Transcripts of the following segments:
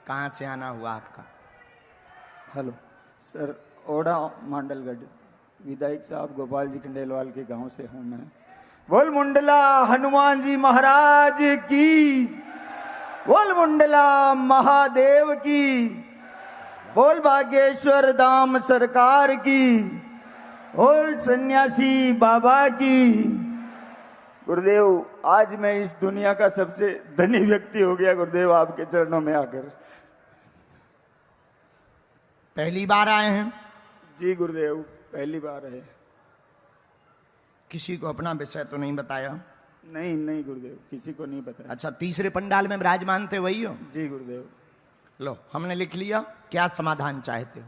कहाँ से आना हुआ आपका? हेलो सर, ओडा मांडलगढ़, विधायक साहब गोपाल जी खंडेलवाल के गांव से हूं मैं। बोल मुंडला हनुमान जी महाराज की, बोल मुंडला महादेव की, बोल बागेश्वर धाम सरकार की, बोल सन्यासी बाबा की। गुरुदेव, आज मैं इस दुनिया का सबसे धनी व्यक्ति हो गया गुरुदेव, आपके चरणों में आकर। पहली बार आए हैं? जी गुरुदेव, पहली बार है। किसी को अपना विषय तो नहीं बताया? नहीं नहीं गुरुदेव, किसी को नहीं बताया। अच्छा, तीसरे पंडाल में विराजमान थे वही हो? जी गुरुदेव। लो, हमने लिख लिया। क्या समाधान चाहते हो?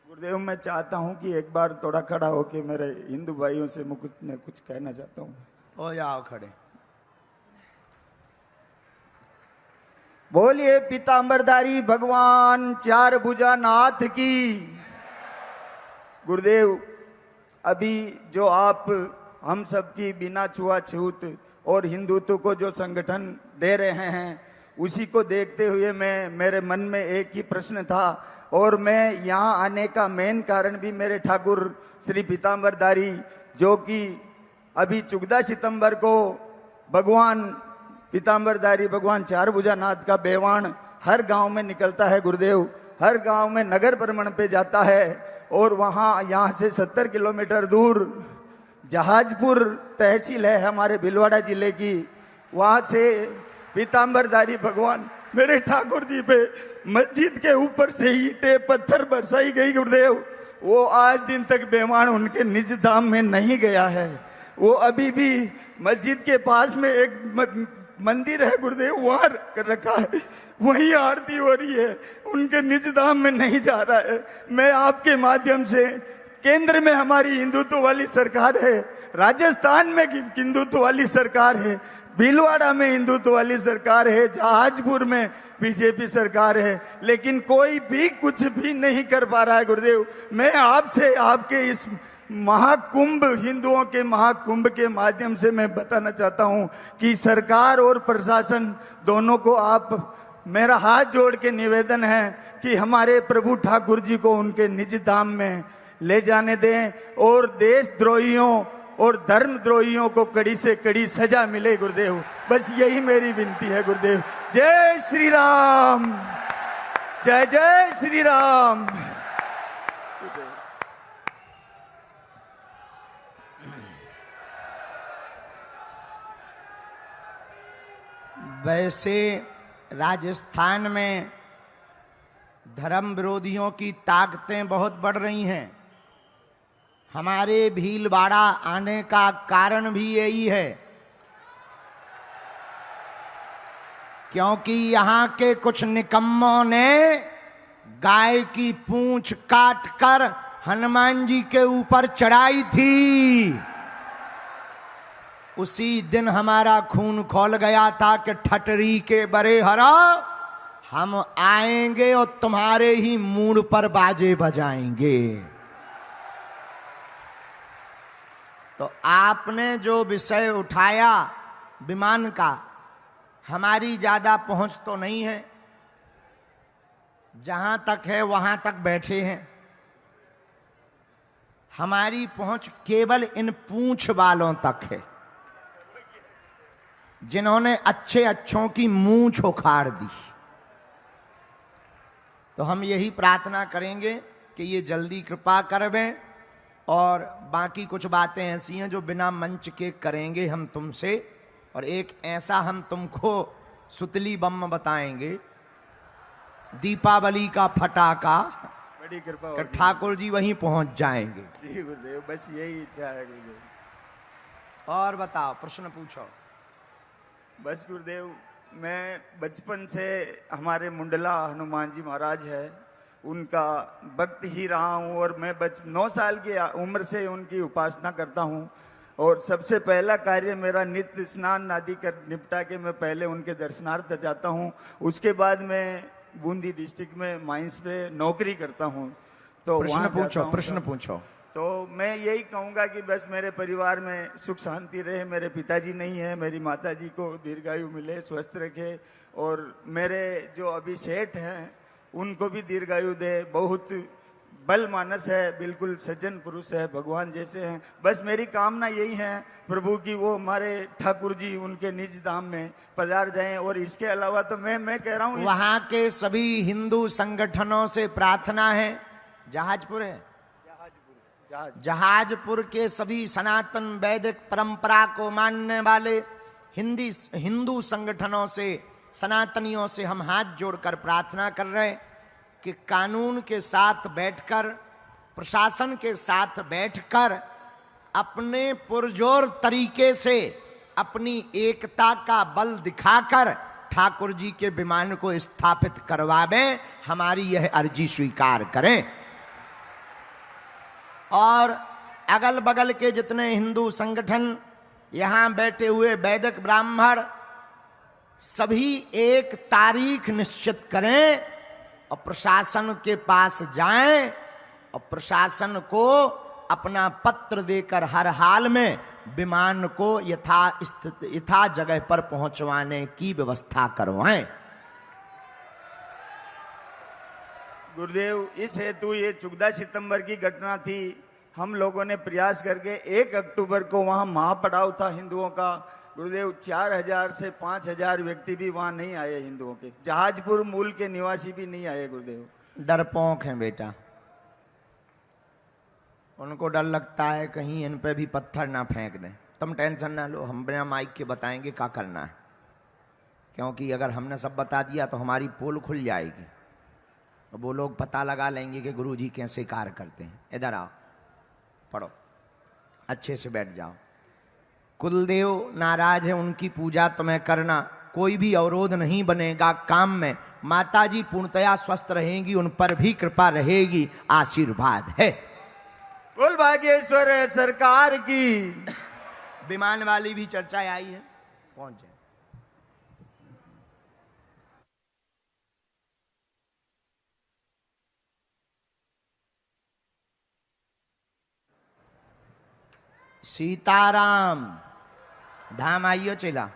गुरुदेव, मैं चाहता हूं कि एक बार थोड़ा खड़ा होके मेरे हिंदू भाइयों से मैं कुछ कहना चाहता हूं। हो जाओ खड़े। बोलिए पीतांबरधारी भगवान चार भुजा नाथ की। गुरुदेव, अभी जो आप हम सबकी बिना छुआछूत और हिंदुत्व को जो संगठन दे रहे हैं, उसी को देखते हुए मेरे मन में एक ही प्रश्न था, और मैं यहाँ आने का मेन कारण भी मेरे ठाकुर श्री पीतांबरधारी, जो कि अभी 14 सितंबर को भगवान पीतांबरधारी भगवान चार भुजानाथ का बेवान हर गांव में निकलता है गुरुदेव, हर गांव में नगर भ्रमण पे जाता है, और वहाँ यहाँ से 70 किलोमीटर दूर जहाजपुर तहसील है हमारे भिलवाड़ा जिले की, वहाँ से पीतांबरधारी भगवान मेरे ठाकुर जी पे मस्जिद के ऊपर से ईंटें पत्थर बरसाई गई गुरुदेव। वो आज दिन तक बेमान उनके निज धाम में नहीं गया है। वो अभी भी मस्जिद के पास में एक मंदिर है गुरुदेव, वहां रखा है, वहीं आरती हो रही है, उनके निज धाम में नहीं जा रहा है। मैं आपके माध्यम से, केंद्र में हमारी हिंदुत्व वाली सरकार है, राजस्थान में हिंदुत्व वाली सरकार है, भीलवाड़ा में हिंदुत्व वाली सरकार है, जहाजपुर में बीजेपी सरकार है, लेकिन कोई भी कुछ भी नहीं कर पा रहा है गुरुदेव। मैं आपसे आपके इस महाकुंभ, हिंदुओं के महाकुंभ के माध्यम से मैं बताना चाहता हूं कि सरकार और प्रशासन दोनों को आप, मेरा हाथ जोड़ के निवेदन है कि हमारे प्रभु ठाकुर जी को उनके निज धाम में ले जाने दें, और देशद्रोहियों और धर्मद्रोहियों को कड़ी से कड़ी सजा मिले गुरुदेव। बस यही मेरी विनती है गुरुदेव। जय श्री राम, जय जय श्री राम। वैसे राजस्थान में धर्म विरोधियों की ताकतें बहुत बढ़ रही हैं। हमारे भीलवाड़ा आने का कारण भी यही है, क्योंकि यहाँ के कुछ निकम्मों ने गाय की पूंछ काटकर हनुमान जी के ऊपर चढ़ाई थी। उसी दिन हमारा खून खौल गया था कि ठटरी के बड़े हरा, हम आएंगे और तुम्हारे ही मूड पर बाजे बजाएंगे। तो आपने जो विषय उठाया विमान का, हमारी ज्यादा पहुंच तो नहीं है, जहां तक है वहां तक बैठे हैं। हमारी पहुंच केवल इन पूंछ वालों तक है, जिन्होंने अच्छे अच्छों की मूंछ उखाड़ दी। तो हम यही प्रार्थना करेंगे कि ये जल्दी कृपा करवें, और बाकी कुछ बातें ऐसी हैं जो बिना मंच के करेंगे हम तुमसे, और एक ऐसा हम तुमको सुतली बम बताएंगे, दीपावली का फटाका, बड़ी कृपा ठाकुर जी वहीं पहुंच जाएंगे। जी गुरुदेव, बस यही इच्छा है गुरुदेव। और बताओ, प्रश्न पूछो। बस गुरुदेव, मैं बचपन से हमारे मुंडला हनुमान जी महाराज है, उनका भक्त ही रहा हूँ, और मैं 9 साल की उम्र से उनकी उपासना करता हूँ। और सबसे पहला कार्य मेरा नित्य स्नान आदि कर निपटा के मैं पहले उनके दर्शनार्थ जाता हूँ। उसके बाद मैं बूंदी डिस्ट्रिक्ट में माइंस पे नौकरी करता हूँ। तो प्रश्न पूछो, प्रश्न पूछो। तो मैं यही कहूँगा कि बस मेरे परिवार में सुख शांति रहे। मेरे पिताजी नहीं है, मेरी माताजी को दीर्घायु मिले, स्वस्थ रखे, और मेरे जो अभी सेठ हैं उनको भी दीर्घायु दे। बहुत बल मानस है, बिल्कुल सज्जन पुरुष है, भगवान जैसे हैं। बस मेरी कामना यही है प्रभु की वो हमारे ठाकुर जी उनके निज धाम में पधार जाएं। और इसके अलावा तो मैं कह रहा हूँ वहां के सभी हिंदू संगठनों से प्रार्थना है। जहाजपुर है, जहाजपुर के सभी सनातन वैदिक परंपरा को मानने वाले हिंदू संगठनों से, सनातनियों से हम हाथ जोड़कर प्रार्थना कर रहे हैं कि कानून के साथ बैठकर, प्रशासन के साथ बैठकर अपने पुरजोर तरीके से अपनी एकता का बल दिखाकर ठाकुर जी के विमान को स्थापित करवावें। हमारी यह अर्जी स्वीकार करें। और अगल बगल के जितने हिंदू संगठन, यहां बैठे हुए वैदिक ब्राह्मण, सभी एक तारीख निश्चित करें और प्रशासन के पास जाएं और प्रशासन को अपना पत्र देकर हर हाल में विमान को यथा जगह पर पहुंचवाने की व्यवस्था करवाएं। गुरुदेव, इस हेतु ये 14 सितंबर की घटना थी। हम लोगों ने प्रयास करके 1 अक्टूबर को वहां महापड़ाव था हिंदुओं का। गुरुदेव, 4000 से 5000 व्यक्ति भी वहां नहीं आए हिंदुओं के। जहाजपुर मूल के निवासी भी नहीं आए गुरुदेव। डरपोक हैं बेटा, उनको डर लगता है कहीं इन पे भी पत्थर ना फेंक दें। तुम टेंशन ना लो, हम बिना माइक के बताएंगे क्या करना है, क्योंकि अगर हमने सब बता दिया तो हमारी पोल खुल जाएगी और वो लोग पता लगा लेंगे कि गुरुजी कैसे कार्य करते हैं। इधर आओ, पढ़ो, अच्छे से बैठ जाओ। कुलदेव नाराज है, उनकी पूजा तुम्हें करना, कोई भी अवरोध नहीं बनेगा काम में। माताजी पूर्णतया स्वस्थ रहेंगी, उन पर भी कृपा रहेगी, आशीर्वाद है। बोल भाग्येश्वर सरकार की। विमान वाली भी चर्चा आई है, पहुंच जाए। सीताराम धाम आइयो चला।